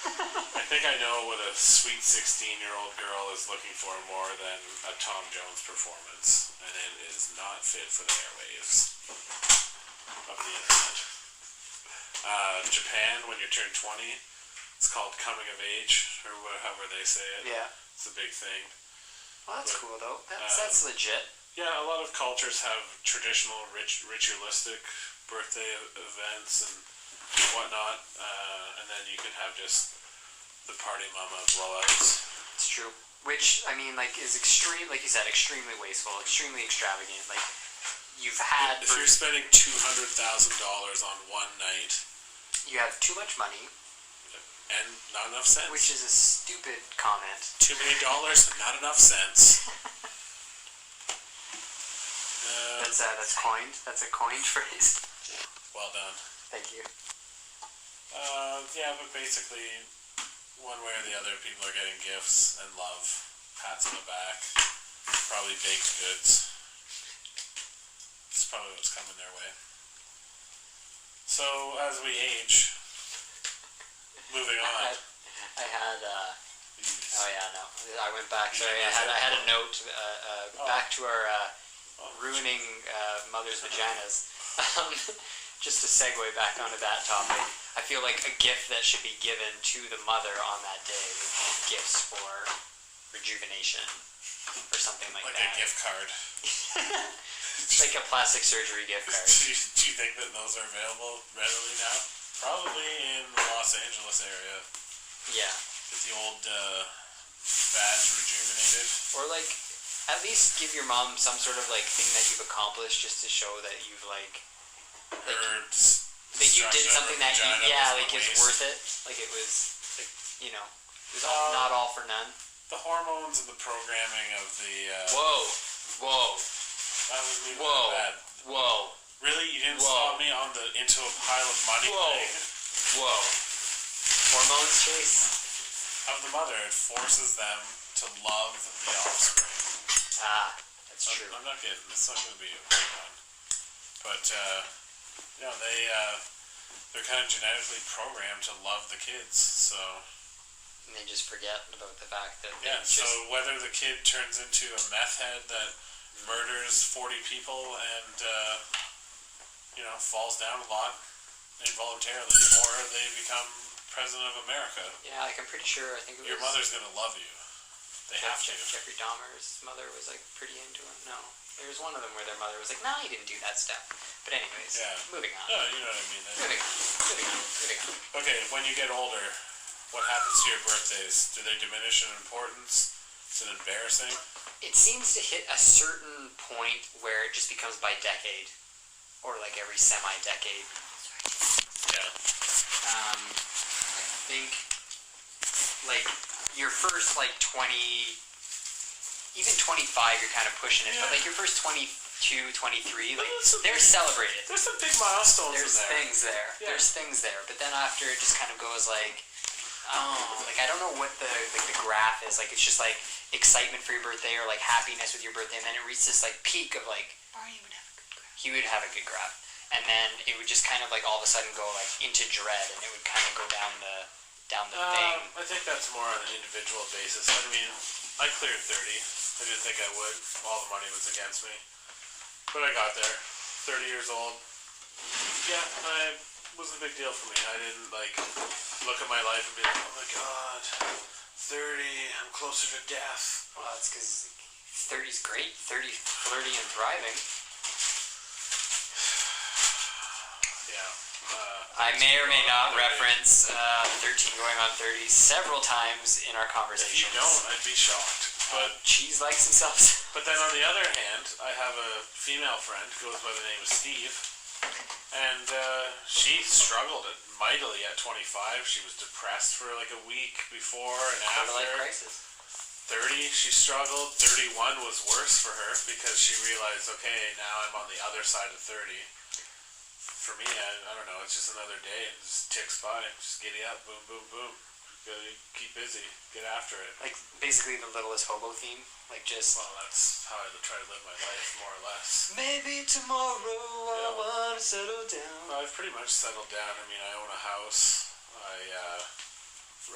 I think I know what a sweet 16-year-old girl is looking for more than a Tom Jones performance, and it is not fit for the airwaves of the internet. Japan, when you turn 20, it's called coming of age, or however they say it. Yeah. It's a big thing. Well, that's cool, though. That's legit. Yeah, a lot of cultures have traditional ritualistic birthday events and whatnot, and then you can have just the party mama blowouts. It's true. Which, I mean, like, is extreme, like you said, extremely wasteful, extremely extravagant. Like, you've had... If you're spending $200,000 on one night... You have too much money. And not enough sense. Which is a stupid comment. Too many dollars, not enough sense. That's coined. That's a coined phrase. Well done. Thank you. Yeah, but basically, one way or the other, people are getting gifts and love, pats on the back, probably baked goods. It's probably what's coming their way. So, as we age, moving on. I had oh yeah, no. I went back. Sorry, I had a note back to our ruining mothers' vaginas. Just to segue back onto that topic, I feel like a gift that should be given to the mother on that day would be gifts for rejuvenation or something like that. Like a gift card. Like a plastic surgery gift card. Do you think that those are available readily now? Probably in the Los Angeles area. Yeah. Get the old badge rejuvenated. Or like, at least give your mom some sort of like thing that you've accomplished just to show that you've like you did something that it's worth it. Like it was, like, it was not all for none. The hormones and the programming of the. Whoa. That was even bad. Whoa. Really, you didn't stop me on the into a pile of money thing. Whoa. Hormones, Chase. Of the mother, it forces them to love the offspring. That's true. I'm not kidding. It's not going to be a big one, but. They're kind of genetically programmed to love the kids, so... And they just forget about the fact that... Yeah, so whether the kid turns into a meth head that murders 40 people and, falls down a lot involuntarily, or they become president of America. Yeah, like, I'm pretty sure, I think it was... Your mother's gonna love you. They have to. Jeffrey Dahmer's mother was, like, pretty into him. No. There was one of them where their mother was like, "No, you didn't do that stuff." But anyways, moving on. No, you know what I mean. Moving on. Okay, when you get older, what happens to your birthdays? Do they diminish in importance? Is it embarrassing? It seems to hit a certain point where it just becomes by decade, or like every semi-decade. Yeah. I think like your first like 20. Even 25, you're kind of pushing it, but like your first 22, 23, like they're celebrated. There's some big milestones. There's things there. Yeah. There's things there, but then after it just kind of goes like, I don't know what the graph is. Like it's just like excitement for your birthday or like happiness with your birthday, and then it reaches this like peak of like, Barney would have a good graph. He would have a good graph, and then it would just kind of like all of a sudden go like into dread, and it would kind of go down the thing. I think that's more on an individual basis. I mean, I cleared 30. I didn't think I would. All the money was against me. But I got there. 30 years old. Yeah, it was a big deal for me. I didn't, look at my life and be like, oh my god, 30, I'm closer to death. Well, that's because 30's great. 30, flirty, and thriving. Yeah. I may or may not reference 13 going on 30 several times in our conversations. If you don't, I'd be shocked. But cheese likes himself. But then on the other hand, I have a female friend who goes by the name of Steve, and she struggled mightily at 25. She was depressed for like a week before and after. Crisis. 30, she struggled. 31 was worse for her because she realized, okay, now I'm on the other side of 30. For me, I don't know, it's just another day. It just ticks by. Just giddy up, boom, boom, boom. Gotta keep busy, get after it. Like basically the Littlest Hobo theme, like just. Well, that's how I try to live my life, more or less. Maybe tomorrow I wanna settle down. I've pretty much settled down. I mean, I own a house. I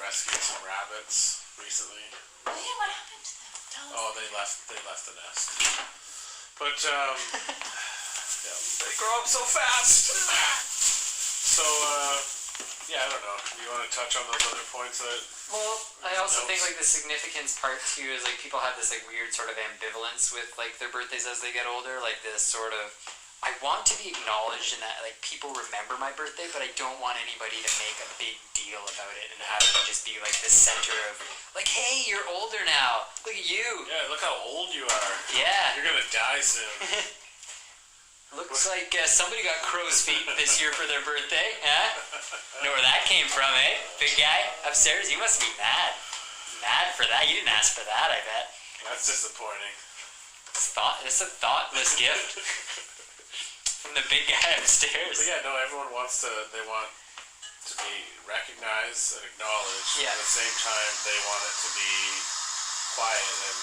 rescued some rabbits recently. Oh yeah, what happened to them? Tell us. Oh, they left the nest. But they grow up so fast. So yeah, I don't know. Do you want to touch on those other points that... Well, I also think like the significance part too is like people have this like weird sort of ambivalence with like their birthdays as they get older. Like this sort of, I want to be acknowledged and that like people remember my birthday, but I don't want anybody to make a big deal about it and have it just be like the center of like, hey, you're older now. Look at you. Yeah, look how old you are. Yeah. You're gonna die soon. Looks like somebody got crow's feet this year for their birthday, huh? Know where that came from, eh? Big guy upstairs, you must be mad. Mad for that? You didn't ask for that, I bet. That's disappointing. It's a thoughtless gift from the big guy upstairs. But yeah, no, everyone wants to. They want to be recognized and acknowledged. Yeah. At the same time, they want it to be quiet and.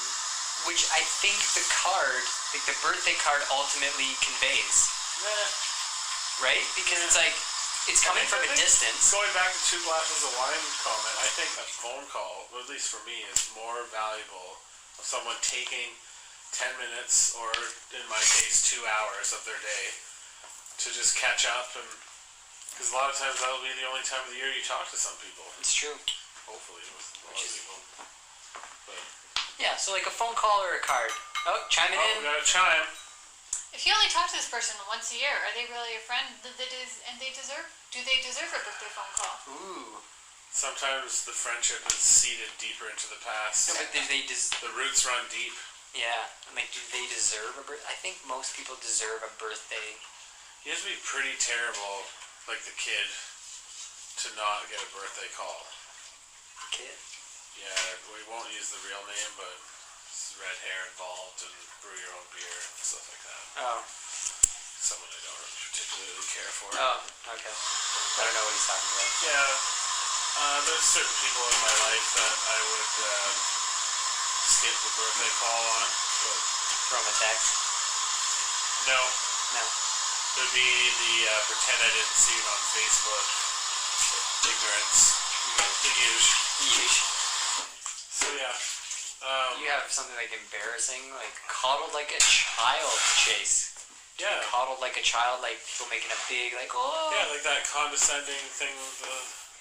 Which I think the card, like the birthday card, ultimately conveys. Right? Because it's like, it's coming from a distance. Going back to 2 glasses of wine comment, I think a phone call, or at least for me, is more valuable of someone taking 10 minutes, or in my case, 2 hours of their day to just catch up. And because a lot of times that'll be the only time of the year you talk to some people. It's true. Hopefully with a lot of people. But, yeah, so like a phone call or a card. Oh, chiming in. we got a chime. If you only talk to this person once a year, are they really a friend? Do they deserve a birthday phone call? Ooh. Sometimes the friendship is seeded deeper into the past. No, but The roots run deep. yeah, I'm like, do they deserve a birthday? I think most people deserve a birthday. You have to be pretty terrible, like the kid, to not get a birthday call. Kid? Yeah, we won't use the real name, but it's red hair involved and brew your own beer and stuff like that. Oh. Someone I don't particularly care for. Oh, okay. I don't know what he's talking about. Yeah, there's certain people in my life that I would skip the birthday call on, but Throw him a text. no. No. It would be the pretend I didn't see it on Facebook. Ignorance. The huge. So yeah. You have something like embarrassing, like coddled like a child, Chase. Yeah. Coddled like a child, like people making a big, like, oh. Yeah, like that condescending thing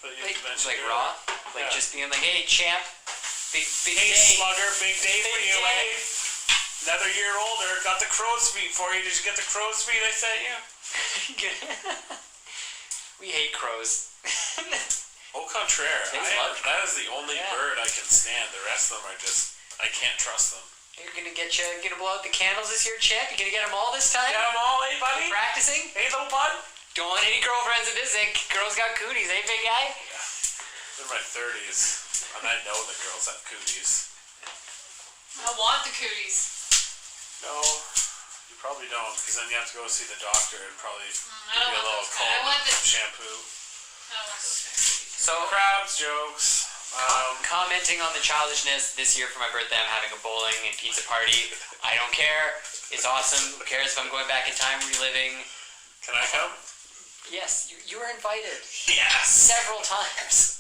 that you mentioned. Like earlier. raw? Like Yeah. just being like, hey, champ, big Hey, day. slugger, big day for Big you, day. eh? Another year older, got the crow's feet for you. Did you get the crow's feet I sent you? We hate crows. Au contraire. They love That is the only Yeah. bird I can stand. The rest of them are just, I can't trust them. You're gonna blow out the candles this year, champ? You gonna get them all this time? Got them all, eh, buddy? Practicing? Hey, little bud? Don't want any girlfriends at this age. Girls got cooties, eh, big guy? Yeah. In my 30s, and I know that girls have cooties. I want the cooties. No, you probably don't, because then you have to go see the doctor and probably I give don't you a want little those kind. I cold want the. shampoo. I don't want those kind of cooties. So, Crabs, jokes. commenting on the childishness, this year for my birthday I'm having a bowling and pizza party. I don't care. It's awesome. Who cares if I'm going back in time, reliving? Can I come? Yes, you were invited Yes! several times.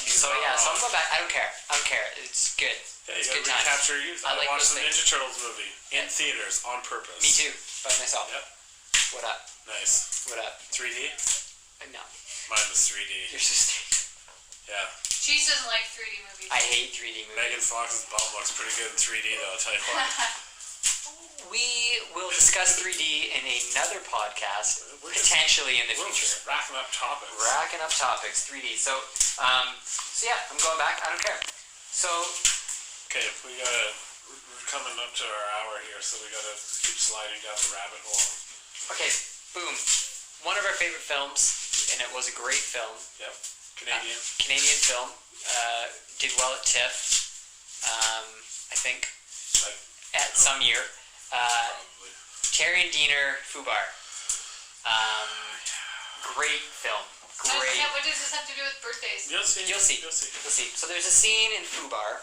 So I'm going back. I don't care. It's good. Yeah, It's you good gotta times. recapture your youth. I like watched those the things. Ninja Turtles movie in theaters on purpose. Me too. By myself. Yep. What up? Nice. What up? 3D? No. Mine was 3D. Your sister. Yeah. Cheese doesn't like 3D movies. I hate 3D movies. Megan Fox's bum looks pretty good in 3D though, I'll tell you what. We will discuss 3D in another podcast, We're just- potentially in the We're future. just racking up topics. Racking up topics, 3D. So yeah, I'm going back. I don't care. So, Okay, we're coming up to our hour here, so we gotta keep sliding down the rabbit hole. okay, boom. One of our favorite films, and it was a great film. Yep. Canadian. Canadian film. Did well at TIFF. I think at some year. Probably. Terry and Diener Fubar. Great film. Great. What does this have to do with birthdays? You'll see. You'll see. You'll see. You'll see. So there's a scene in Fubar.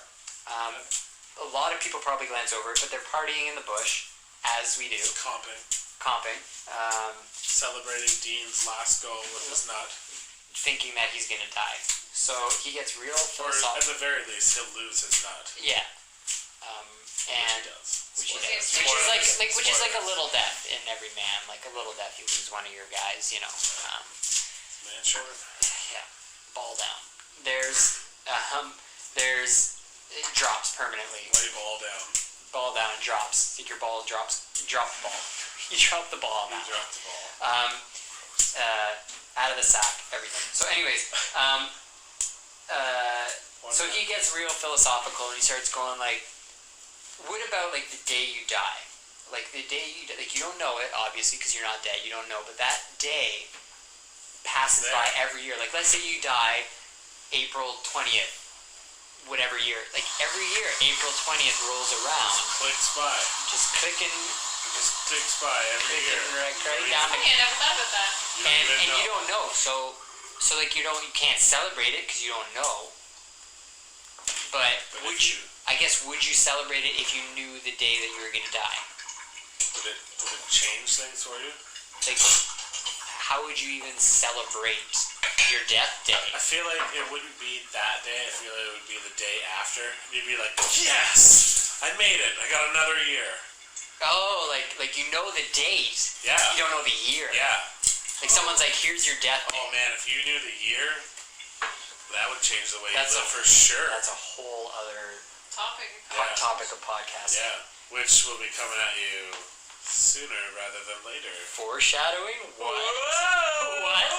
A lot of people probably glance over it, but they're partying in the bush, as we do, Comping. comping, Celebrating Dean's last go with his nut. thinking that he's gonna die. So he gets real Or at philosophical. the very least, he'll lose his nut. Yeah. And Which he does. which he Spoilers. does. Which is like a Spoilers. little death in every man. Like a little death, you lose one of your guys. You know. Man short. Yeah. Ball down. There's it drops permanently. Lay ball down. Ball down and drops. Think your ball drops. You drop the ball. You drop the ball. You Now. dropped the ball. Out of the sack, everything. So, anyways, so he gets real philosophical and he starts going like, "What about like the day you die? Like the day you don't know it obviously because you're not dead. You don't know, but that day passes by every year. Like let's say you die April 20th. whatever year. Like every year, April 20th rolls around. Clicks by. Just clicking. Just ticks by every year. Right down. Okay, I never thought about that. And you don't know. So like you can't celebrate it because you don't know. But would you? I guess would you celebrate it if you knew the day that you were gonna die? Would it change things for you? Like, how would you even celebrate your death day? I feel like it wouldn't be that day. I feel like it would be the day after. You'd be like, yes, I made it. I got another year. Oh, like you know the date. Yeah. You don't know the year. Yeah. Like someone's like, here's your death day. Oh man, if you knew the year, that would change the way That's you live for sure. That's a whole other topic of podcasting. Yeah, which will be coming at you sooner rather than later. Foreshadowing? What? Whoa! What?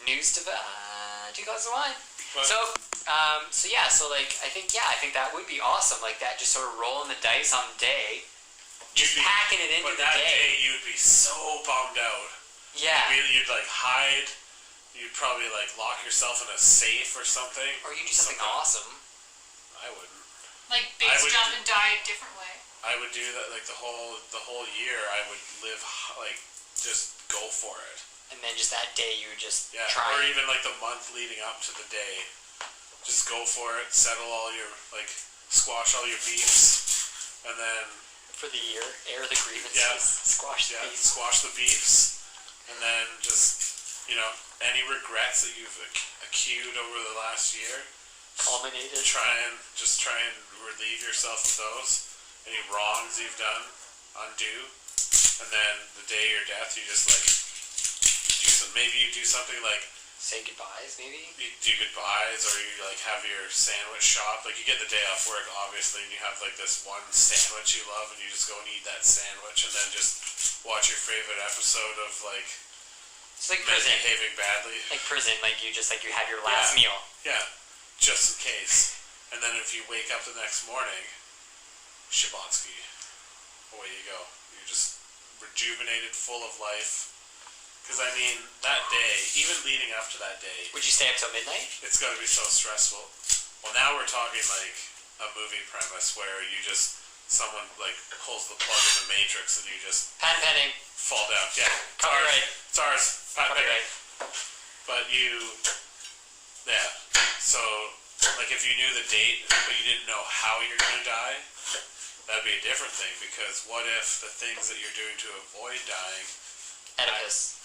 News to two glasses of wine. But, So I think that would be awesome. Like that, just sort of rolling the dice on the day, just packing it into but the that day. you'd be so bummed out. Yeah. You'd like hide. You'd probably like lock yourself in a safe or something. Or you do something awesome. I wouldn't. Like base jump and die a different way. I would do that like the whole year. I would live like just go for it. And then just that day you would just try. Or even like the month leading up to the day. Just go for it. Settle all your squash all your beefs, and then for the year air the grievances. Yeah. Squash the beefs. Squash the beefs, and then just any regrets that you've accrued over the last year. Culminated. Try and relieve yourself of those. Any wrongs you've done, undo, and then the day of your death, you just maybe you do something like say goodbyes, maybe. You do goodbyes, or you have your sandwich shop. Like you get the day off work, obviously, and you have this one sandwich you love, and you just go and eat that sandwich, and then just watch your favorite episode of it's like men prison. behaving badly. Like prison, you have your last meal. Yeah, just in case. And then if you wake up the next morning, Shabatsky, away you go. You're just rejuvenated, full of life. Because that day, even leading up to that day, would you stay up till midnight? It's got to be so stressful. Well, now we're talking a movie premise where someone pulls the plug in the Matrix and you just patent pending fall down. Yeah, copyright. It's ours. Patent pending. But so if you knew the date but you didn't know how you're gonna die, that'd be a different thing. Because what if the things that you're doing to avoid dying? Oedipus.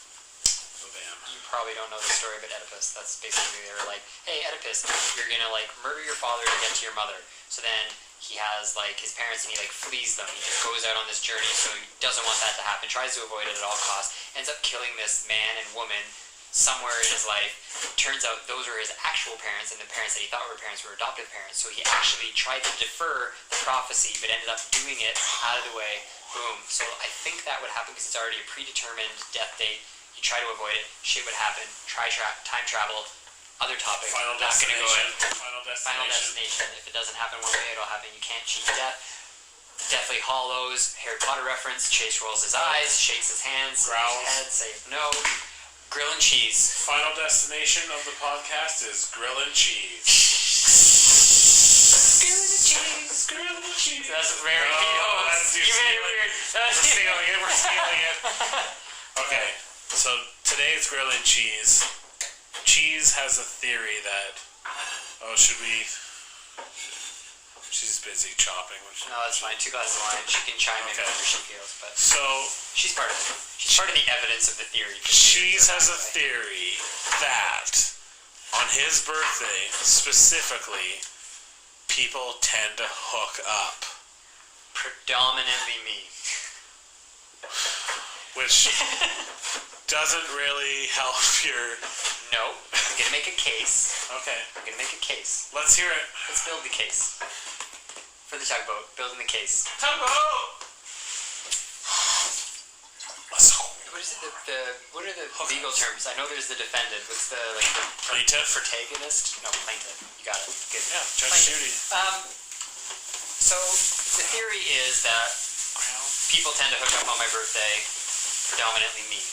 You probably don't know the story about Oedipus. That's basically they were like, hey Oedipus, you're gonna murder your father to get to your mother. So then he has his parents and he flees them. He just goes out on this journey, so he doesn't want that to happen. Tries to avoid it at all costs. Ends up killing this man and woman somewhere in his life. Turns out those are his actual parents, and the parents that he thought were parents were adoptive parents. So he actually tried to defer the prophecy, but ended up doing it out of the way. Boom. So I think that would happen because it's already a predetermined death date. You try to avoid it, shit would happen. Try time travel, other topic. Final destination. Final destination. If it doesn't happen one way, it'll happen. You can't cheat death. Deathly Hollows, Harry Potter reference. Chase rolls his eyes, shakes his hands, growls his head, says no. Grill and cheese. Final destination of the podcast is grill and cheese. Grill and cheese. Grill and cheese. That's very. That's you made it weird. We're stealing it. We're stealing it. Okay. So today's grill and cheese. Cheese has a theory that should we? She's busy chopping. No, that's fine. 2 glasses of wine. She can chime in whenever she feels, but so she's part of it. She's part of the evidence of the theory. Cheese has a theory that on his birthday specifically, people tend to hook up. Predominantly me. Which doesn't really help your... No. I'm going to make a case. Okay. I'm going to make a case. Let's hear it. Let's build the case. For the tugboat. Building the case. Tugboat! Let's go. What is it? What are the legal terms? I know there's the defendant. What's the plaintiff? Protagonist? No, plaintiff. You got it. Good. Yeah, Judge Judy. So the theory is that people tend to hook up on my birthday, predominantly me.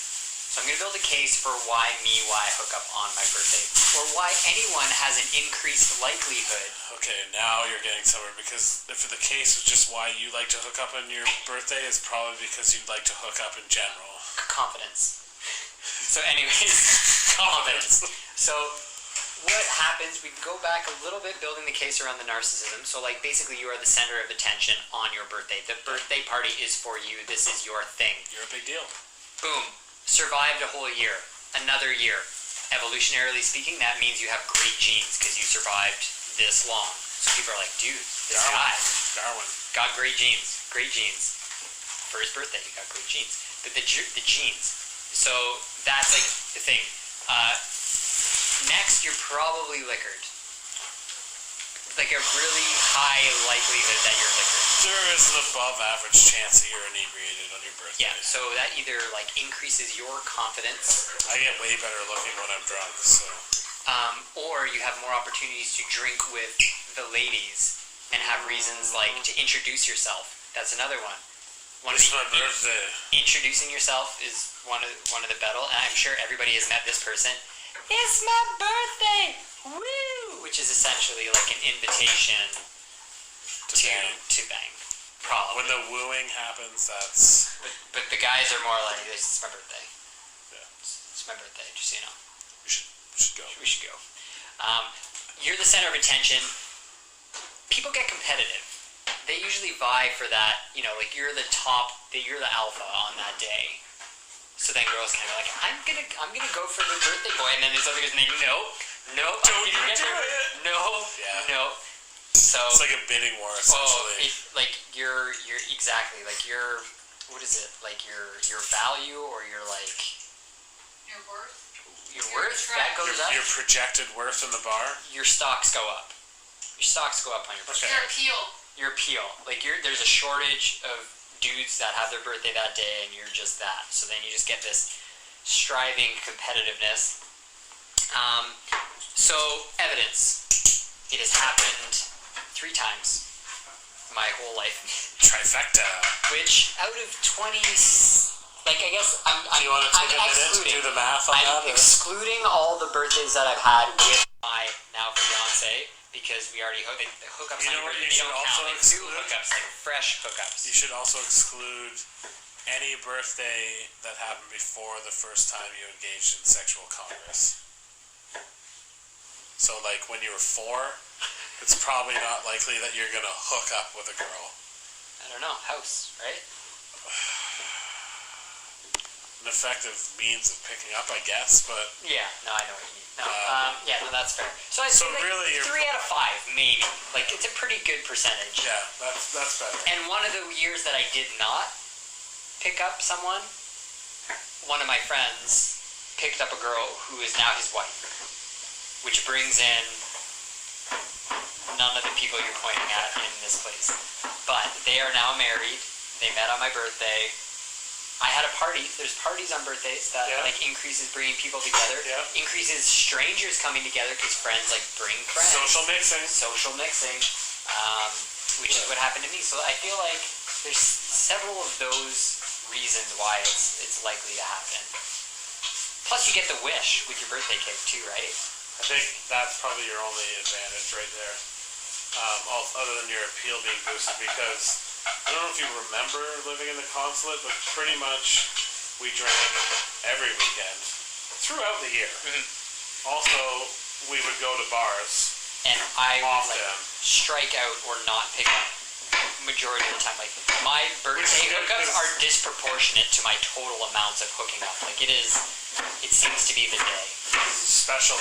So I'm going to build a case for why I hook up on my birthday, or why anyone has an increased likelihood. Okay, now you're getting somewhere, because if the case is just why you like to hook up on your birthday, it's probably because you like to hook up in general. Confidence. So anyways, confidence. So what happens, we go back a little bit building the case around the narcissism. So like basically you are the center of attention on your birthday. The birthday party is for you. This is your thing. You're a big deal. Boom. Survived a whole year. Another year. Evolutionarily speaking, that means you have great genes because you survived this long. So people are like, dude, this Darwin got great genes. Great genes. For his birthday, he got great genes. But the genes. So that's like the thing. Next, you're probably liquored. Like a really high likelihood that you're liquored. There is an above average chance that you're inebriated on your birthday. Yeah, so that either like increases your confidence. I get way better looking when I'm drunk, so. Or you have more opportunities to drink with the ladies and have reasons like to introduce yourself. That's another one. It's my birthday. Introducing yourself is one of the better, and I'm sure everybody has met this person. It's my birthday! Woo! Which is essentially like an invitation to bang. Probably. When the wooing happens, that's... But the guys are more like, it's my birthday. Yeah. It's my birthday, just so you know. We should go. We should go. You're the center of attention. People get competitive. They usually vie for that, like you're the top, you're the alpha on that day. So then girls kind of like, I'm gonna go for the birthday boy, and then these other guys are like, no, don't you do it. No. So it's like a bidding war essentially. You're exactly like what is it? Like your value or your like Your worth. Your worth that goes up. Your projected worth in the bar. Your stocks go up. Your stocks go up on your birthday. Okay. Your appeal. Like there's a shortage of dudes that have their birthday that day, and you're just that. So then you just get this striving competitiveness. So evidence. It has happened 3 times my whole life. Trifecta. Which out of 20, like I guess I'm do you want to take a minute to do the math on that? I'm excluding all the birthdays that I've had with my now fiance. Because we already hookups on your birthday, they don't count. Like new hookups, like fresh hookups. You should also exclude any birthday that happened before the first time you engaged in sexual congress. So like when you were 4, it's probably not likely that you're gonna hook up with a girl. I don't know, house, right? An effective means of picking up, I guess, but... Yeah, no, I know what you mean. No, that's fair. So I'd say really 3 out of 5, maybe. Like, it's a pretty good percentage. Yeah, that's better. And one of the years that I did not pick up someone, one of my friends picked up a girl who is now his wife. Which brings in none of the people you're pointing at in this place. But they are now married. They met on my birthday. I had a party. There's parties on birthdays that like increases bringing people together. Yeah. Increases strangers coming together because friends like bring friends. Social mixing. Which is what happened to me. So I feel like there's several of those reasons why it's likely to happen. Plus you get the wish with your birthday cake too, right? I think that's probably your only advantage right there. Other than your appeal being boosted, because I don't know if you remember living in the consulate, but pretty much we drank every weekend throughout the year. Mm-hmm. Also, we would go to bars. And I would often strike out or not pick up majority of the time. Like my birthday hookups are disproportionate to my total amounts of hooking up. Like it seems to be the day. Special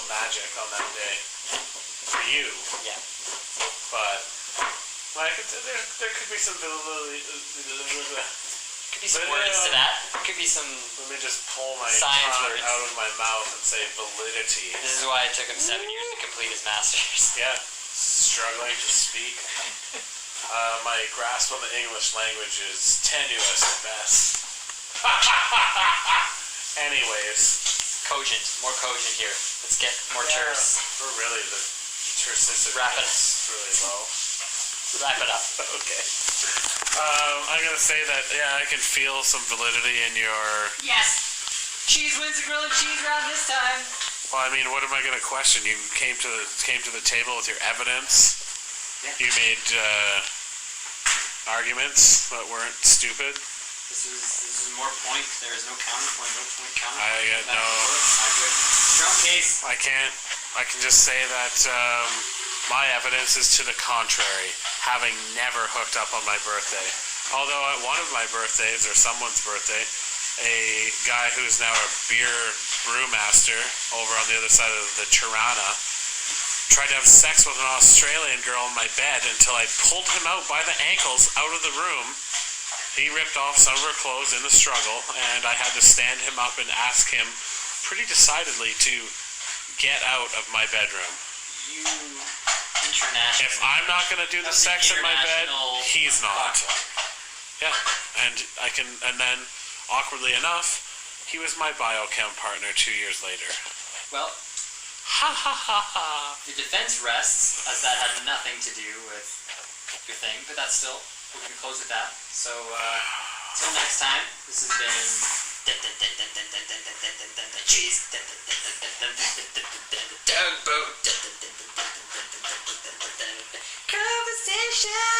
magic on that day for you. Yeah. But like there could be some validity. Could be some words to that. Could be some. Let me just pull my science tongue words out of my mouth and say validity. This is why it took him 7 years to complete his master's. Yeah, struggling to speak. My grasp on the English language is tenuous at best. Anyways. Cogent. More cogent here. Let's get more terse. We're really the terseicity is really low. Wrap it up. Okay. I'm gonna say that I can feel some validity in your Cheese wins the grilled cheese round this time. Well, I mean, what am I going to question? You came to the table with your evidence. Yeah. You made arguments that weren't stupid. This is more point. There is no counterpoint. No point counterpoint. I get no. Your own case. I can't. I can just say that my evidence is to the contrary. Having never hooked up on my birthday. Although at one of my birthdays, or someone's birthday, a guy who's now a beer brewmaster over on the other side of the Tirana tried to have sex with an Australian girl in my bed until I pulled him out by the ankles out of the room. He ripped off some of her clothes in the struggle, and I had to stand him up and ask him pretty decidedly to get out of my bedroom. You international. If I'm not going to do the sex in my bed, he's not. Yeah, and then, awkwardly enough, he was my biochem partner 2 years later. Well, Ha ha ha ha. the defense rests as that had nothing to do with your thing, but that's still, we can close with that. So, till next time, this has been cheese, tugboat, conversation.